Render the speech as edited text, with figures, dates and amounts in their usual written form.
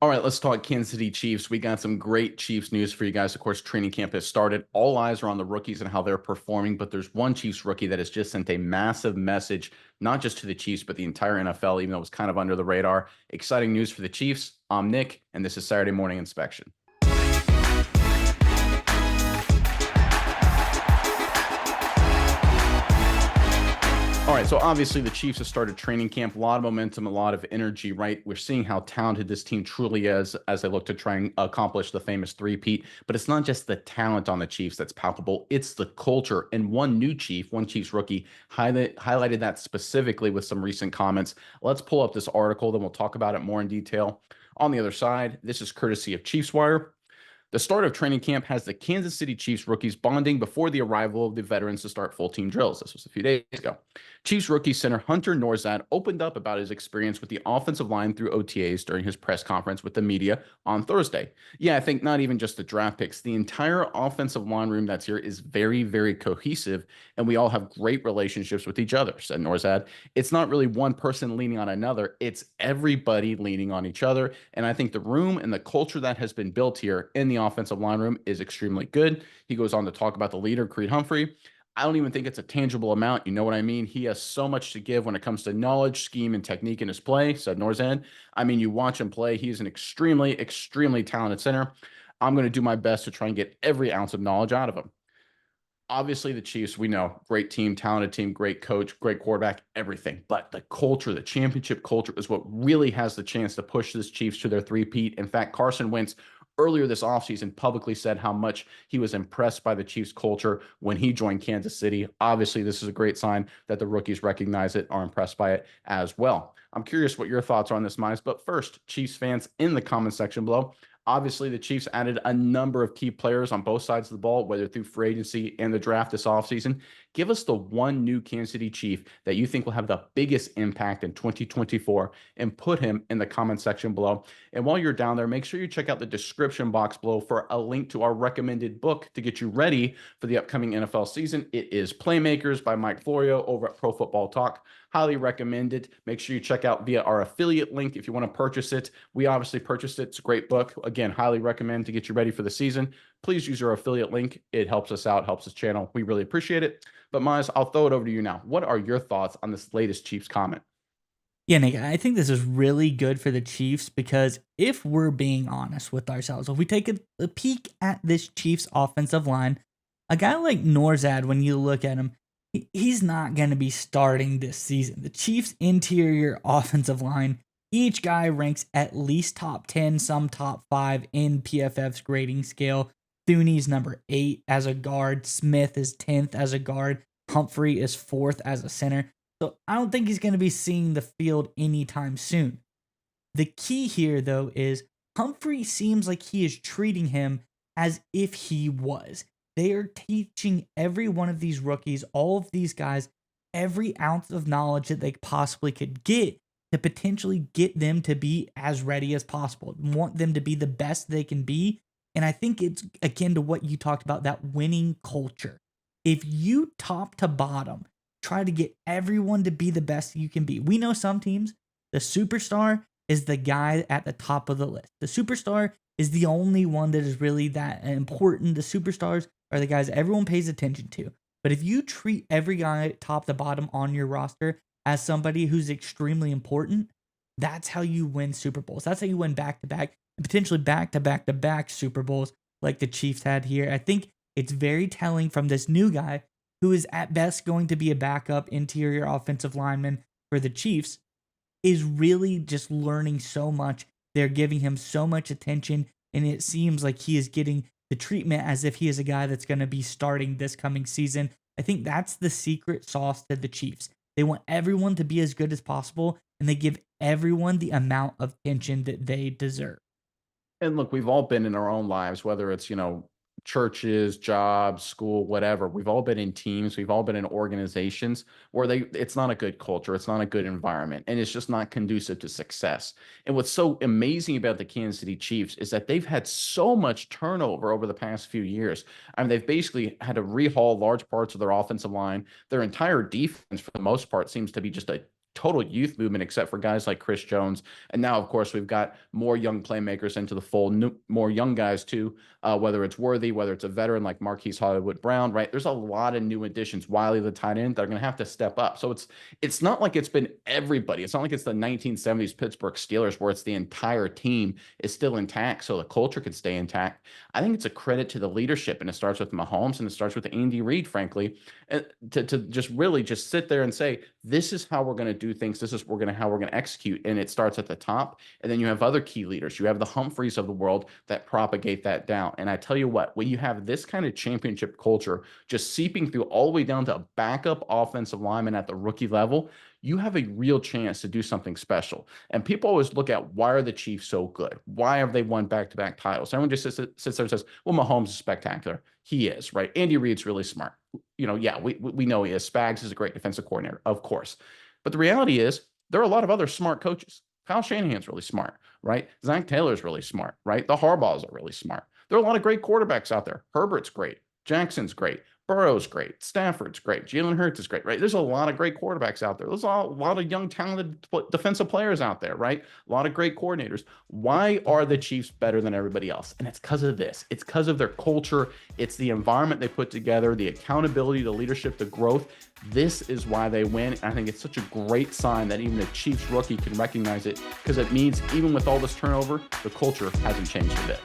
All right, let's talk Kansas City Chiefs. We got some great Chiefs news for you guys. Of course, training camp has started. All eyes are on the rookies and how they're performing, but there's one Chiefs rookie that has just sent a massive message, not just to the Chiefs, but the entire NFL, even though it was kind of under the radar. Exciting news for the Chiefs. I'm Nick, and this is Saturday Morning Inspection. All right, so obviously the Chiefs have started training camp, a lot of momentum, a lot of energy, right? We're seeing how talented this team truly is as they look to try and accomplish the famous three-peat. But it's not just the talent on the Chiefs that's palpable, it's the culture. And one Chiefs rookie, highlighted that specifically with some recent comments. Let's pull up this article, then we'll talk about it more in detail. On the other side, this is courtesy of Chiefs Wire. The start of training camp has the Kansas City Chiefs rookies bonding before the arrival of the veterans to start full team drills. This was a few days ago. Chiefs rookie center Hunter Norzad opened up about his experience with the offensive line through OTAs during his press conference with the media on Thursday. Yeah, I think not even just the draft picks, the entire offensive line room that's here is very, very cohesive, and we all have great relationships with each other, said Norzad. It's not really one person leaning on another, it's everybody leaning on each other. And I think the room and the culture that has been built here in the offensive line room is extremely good. He goes on to talk about the leader, Creed Humphrey. I don't even think it's a tangible amount. You know what I mean? He has so much to give when it comes to knowledge, scheme, and technique in his play, said Norzan. I mean, you watch him play. He's an extremely, extremely talented center. I'm going to do my best to try and get every ounce of knowledge out of him. Obviously, the Chiefs, we know, great team, talented team, great coach, great quarterback, everything. But the culture, the championship culture, is what really has the chance to push this Chiefs to their three-peat. In fact, Carson Wentz earlier this offseason publicly said how much he was impressed by the Chiefs culture when he joined Kansas City. Obviously, this is a great sign that the rookies recognize it, are impressed by it as well. I'm curious what your thoughts are on this, Miles. But first, Chiefs fans in the comment section below, obviously, the Chiefs added a number of key players on both sides of the ball, whether through free agency and the draft this offseason. Give us the one new Kansas City Chief that you think will have the biggest impact in 2024 and put him in the comment section below. And while you're down there, make sure you check out the description box below for a link to our recommended book to get you ready for the upcoming NFL season. It is Playmakers by Mike Florio over at Pro Football Talk. Highly recommend it. Make sure you check out via our affiliate link if you want to purchase it. We obviously purchased it. It's a great book. Again, highly recommend to get you ready for the season. Please use our affiliate link. It helps us out, helps this channel. We really appreciate it. But Miles, I'll throw it over to you now. What are your thoughts on this latest Chiefs comment? Yeah, Nick, I think this is really good for the Chiefs because if we're being honest with ourselves, if we take a peek at this Chiefs offensive line, a guy like Norzad, when you look at him, he's not going to be starting this season. The Chiefs' interior offensive line, each guy ranks at least top 10, some top 5 in PFF's grading scale. Thuney's number 8 as a guard, Smith is 10th as a guard, Humphrey is 4th as a center. So I don't think he's going to be seeing the field anytime soon. The key here, though, is Humphrey seems like he is treating him as if he was. They are teaching every one of these rookies, all of these guys, every ounce of knowledge that they possibly could get to potentially get them to be as ready as possible. Want them to be the best they can be. And I think it's akin to what you talked about, that winning culture. If you top to bottom try to get everyone to be the best you can be. We know some teams, the superstar is the guy at the top of the list. The superstar is the only one that is really that important. The superstars are the guys everyone pays attention to. But if you treat every guy top to bottom on your roster as somebody who's extremely important, that's how you win Super Bowls. That's how you win back to back and potentially back to back to back Super Bowls like the Chiefs had here. I think it's very telling from this new guy who is at best going to be a backup interior offensive lineman for the Chiefs, is really just learning so much. They're giving him so much attention, and it seems like he is getting the treatment as if he is a guy that's going to be starting this coming season. I think that's the secret sauce to the Chiefs. They want everyone to be as good as possible, and they give everyone the amount of attention that they deserve. And look, we've all been in our own lives, whether it's, churches, jobs, school, whatever. We've all been in teams, we've all been in organizations where it's not a good culture, it's not a good environment, and it's just not conducive to success. And what's so amazing about the Kansas City Chiefs is that they've had so much turnover over the past few years. I mean, they've basically had to rehaul large parts of their offensive line. Their entire defense, for the most part, seems to be just a total youth movement, except for guys like Chris Jones. And now, of course, we've got more young playmakers into the fold, more young guys too, whether it's Worthy, whether it's a veteran like Marquise Hollywood Brown, right? There's a lot of new additions. Wiley, the tight end, they're going to have to step up. So it's not like it's been everybody. It's not like it's the 1970s Pittsburgh Steelers where it's the entire team is still intact so the culture can stay intact. I think it's a credit to the leadership, and it starts with Mahomes and it starts with Andy Reid, frankly, and to just really just sit there and say, this is how we're going to do things. This is how we're going to execute. And it starts at the top. And then you have other key leaders. You have the Humphreys of the world that propagate that down. And I tell you what, when you have this kind of championship culture just seeping through all the way down to a backup offensive lineman at the rookie level, you have a real chance to do something special. And people always look at, why are the Chiefs so good? Why have they won back-to-back titles? Everyone just sits there and says, well, Mahomes is spectacular. He is, right? Andy Reid's really smart. Yeah, we know he is. Spags is a great defensive coordinator, of course. But the reality is, there are a lot of other smart coaches. Kyle Shanahan's really smart, right? Zach Taylor's really smart, right? The Harbaughs are really smart. There are a lot of great quarterbacks out there. Herbert's great. Jackson's great. Burrow's great. Stafford's great. Jalen Hurts is great, right? There's a lot of great quarterbacks out there. There's a lot of young, talented defensive players out there, right? A lot of great coordinators. Why are the Chiefs better than everybody else? And it's because of this. It's because of their culture. It's the environment they put together, the accountability, the leadership, the growth. This is why they win. And I think it's such a great sign that even a Chiefs rookie can recognize it, because it means even with all this turnover, the culture hasn't changed a bit.